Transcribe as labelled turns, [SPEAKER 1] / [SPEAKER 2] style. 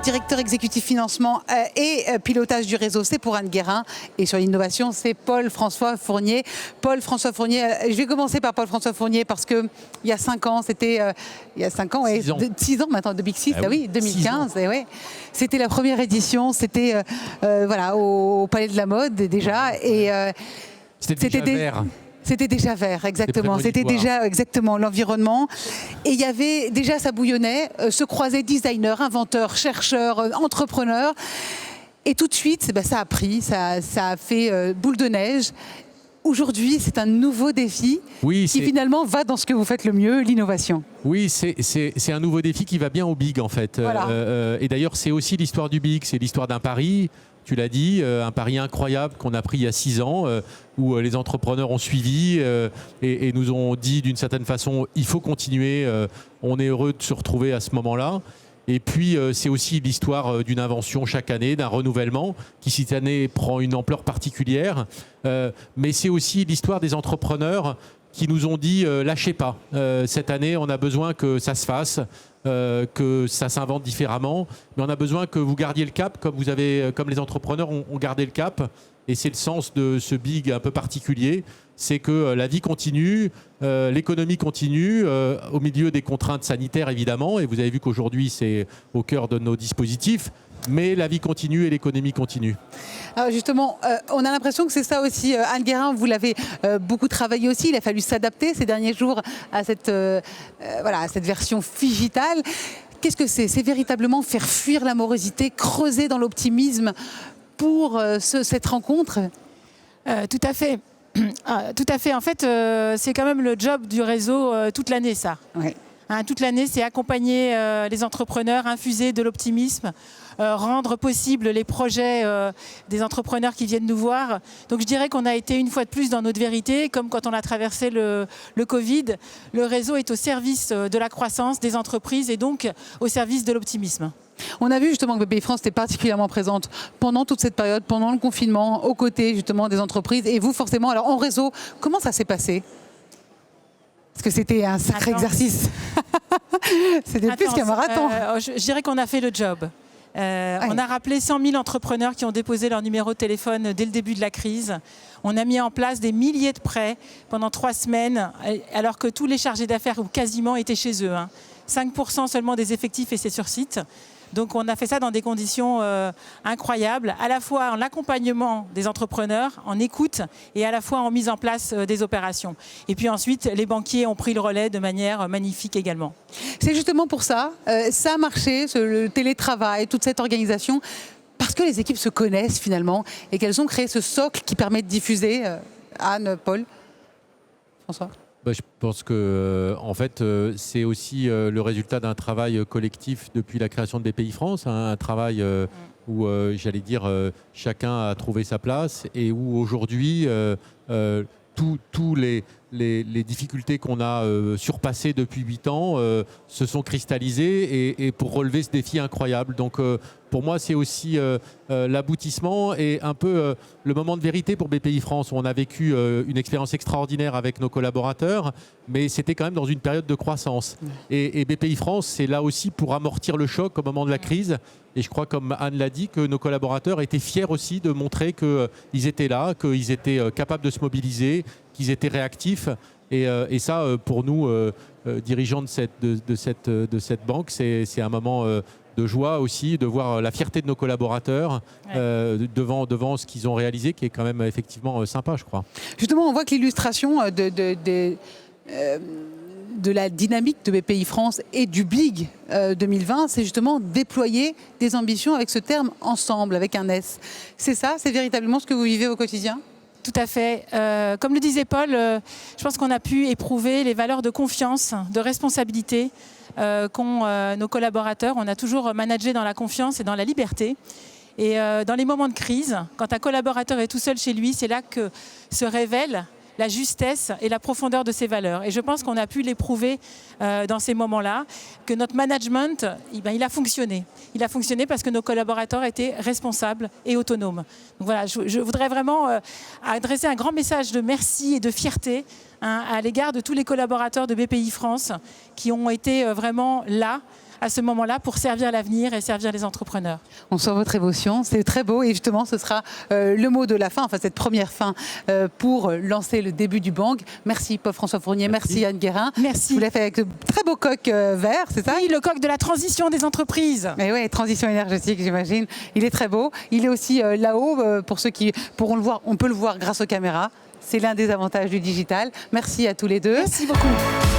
[SPEAKER 1] directeur exécutif financement et pilotage du réseau, c'est pour Anne Guérin. Et sur l'innovation, c'est Paul-François Fournier. Paul-François Fournier, je vais commencer par Paul-François Fournier parce qu'il y a 5 ans, c'était... il y a 5 ans, 6 ans maintenant, de Big Six, oui, 2015. Et ouais. C'était la première édition, c'était voilà, au Palais de la Mode déjà. Et
[SPEAKER 2] c'était déjà vert.
[SPEAKER 1] C'était déjà vert, exactement. C'était déjà exactement l'environnement. Et il y avait déjà, ça bouillonnait, se croisaient designers, inventeurs, chercheurs, entrepreneurs. Et tout de suite, ça a pris, ça a fait boule de neige. Aujourd'hui, c'est un nouveau défi qui finalement va dans ce que vous faites le mieux, l'innovation.
[SPEAKER 2] Oui, c'est un nouveau défi qui va bien au Big en fait. Voilà. Et d'ailleurs, c'est aussi l'histoire du Big, c'est l'histoire d'un pari. Tu l'as dit, un pari incroyable qu'on a pris il y a 6 ans, où les entrepreneurs ont suivi et nous ont dit d'une certaine façon, il faut continuer, on est heureux de se retrouver à ce moment-là. Et puis, c'est aussi l'histoire d'une invention chaque année, d'un renouvellement, qui cette année prend une ampleur particulière. Mais c'est aussi l'histoire des entrepreneurs qui nous ont dit, lâchez pas. Cette année, on a besoin que ça se fasse. Que ça s'invente différemment, mais on a besoin que vous gardiez le cap, comme les entrepreneurs ont gardé le cap. Et c'est le sens de ce Big un peu particulier, c'est que la vie continue, l'économie continue, au milieu des contraintes sanitaires évidemment, et vous avez vu qu'aujourd'hui c'est au cœur de nos dispositifs, mais la vie continue et l'économie continue.
[SPEAKER 1] Alors justement, on a l'impression que c'est ça aussi. Anne Guérin, vous l'avez beaucoup travaillé aussi. Il a fallu s'adapter ces derniers jours à cette version digitale. Qu'est-ce que c'est? C'est véritablement faire fuir la morosité, creuser dans l'optimisme pour cette rencontre?
[SPEAKER 3] Tout à fait. Tout à fait. En fait, c'est quand même le job du réseau toute l'année, ça.
[SPEAKER 1] Ouais.
[SPEAKER 3] Toute l'année, c'est accompagner les entrepreneurs, infuser de l'optimisme, rendre possible les projets des entrepreneurs qui viennent nous voir. Donc je dirais qu'on a été une fois de plus dans notre vérité, comme quand on a traversé le Covid. Le réseau est au service de la croissance des entreprises et donc au service de l'optimisme.
[SPEAKER 1] On a vu justement que Bpifrance était particulièrement présente pendant toute cette période, pendant le confinement, aux côtés justement des entreprises. Et vous forcément, alors en réseau, comment ça s'est passé ? Parce que c'était un sacré exercice. C'était plus qu'un marathon.
[SPEAKER 3] Je dirais qu'on a fait le job. On a rappelé 100 000 entrepreneurs qui ont déposé leur numéro de téléphone dès le début de la crise. On a mis en place des milliers de prêts pendant 3 semaines, alors que tous les chargés d'affaires, ou quasiment, étaient chez eux. 5% seulement des effectifs et c'est sur site. Donc on a fait ça dans des conditions incroyables, à la fois en l'accompagnement des entrepreneurs, en écoute et à la fois en mise en place des opérations. Et puis ensuite, les banquiers ont pris le relais de manière magnifique également.
[SPEAKER 1] C'est justement pour ça, ça a marché, le télétravail, toute cette organisation, parce que les équipes se connaissent finalement et qu'elles ont créé ce socle qui permet de diffuser. Anne, Paul, François ?
[SPEAKER 2] Je pense que en fait, c'est aussi le résultat d'un travail collectif depuis la création de Bpifrance, un travail où, j'allais dire, chacun a trouvé sa place et où aujourd'hui, tous les difficultés qu'on a surpassées depuis 8 ans se sont cristallisées et pour relever ce défi incroyable. Donc pour moi, c'est aussi l'aboutissement et un peu le moment de vérité pour Bpifrance. On a vécu une expérience extraordinaire avec nos collaborateurs, mais c'était quand même dans une période de croissance. Et Bpifrance, c'est là aussi pour amortir le choc au moment de la crise. Et je crois, comme Anne l'a dit, que nos collaborateurs étaient fiers aussi de montrer qu'ils étaient là, qu'ils étaient capables de se mobiliser, qu'ils étaient réactifs. Et ça, pour nous, dirigeants de cette banque, c'est un moment de joie aussi, de voir la fierté de nos collaborateurs devant ce qu'ils ont réalisé, qui est quand même effectivement sympa, je crois.
[SPEAKER 1] Justement, on voit que l'illustration de la dynamique de Bpifrance et du Big 2020, c'est justement déployer des ambitions avec ce terme ensemble, avec un S. C'est ça, c'est véritablement ce que vous vivez au quotidien ?
[SPEAKER 3] Tout à fait. Comme le disait Paul, je pense qu'on a pu éprouver les valeurs de confiance, de responsabilité qu'ont nos collaborateurs. On a toujours managé dans la confiance et dans la liberté. Et dans les moments de crise, quand un collaborateur est tout seul chez lui, c'est là que se révèle la justesse et la profondeur de ses valeurs. Et je pense qu'on a pu l'éprouver dans ces moments-là, que notre management, il a fonctionné. Il a fonctionné parce que nos collaborateurs étaient responsables et autonomes. Donc voilà, je voudrais vraiment adresser un grand message de merci et de fierté à l'égard de tous les collaborateurs de BPI France qui ont été vraiment là, à ce moment-là, pour servir l'avenir et servir les entrepreneurs.
[SPEAKER 1] On sent votre émotion, c'est très beau et justement ce sera le mot de la fin, enfin cette première fin pour lancer le début du Bang. Merci Paul-François Fournier, merci Anne Guérin.
[SPEAKER 3] Merci.
[SPEAKER 1] Vous l'avez fait avec de très beau coq vert, c'est ça?
[SPEAKER 3] Oui, le coq de la transition des entreprises.
[SPEAKER 1] Mais oui, transition énergétique, j'imagine. Il est très beau. Il est aussi là-haut, pour ceux qui pourront le voir, on peut le voir grâce aux caméras. C'est l'un des avantages du digital. Merci à tous les deux.
[SPEAKER 3] Merci beaucoup.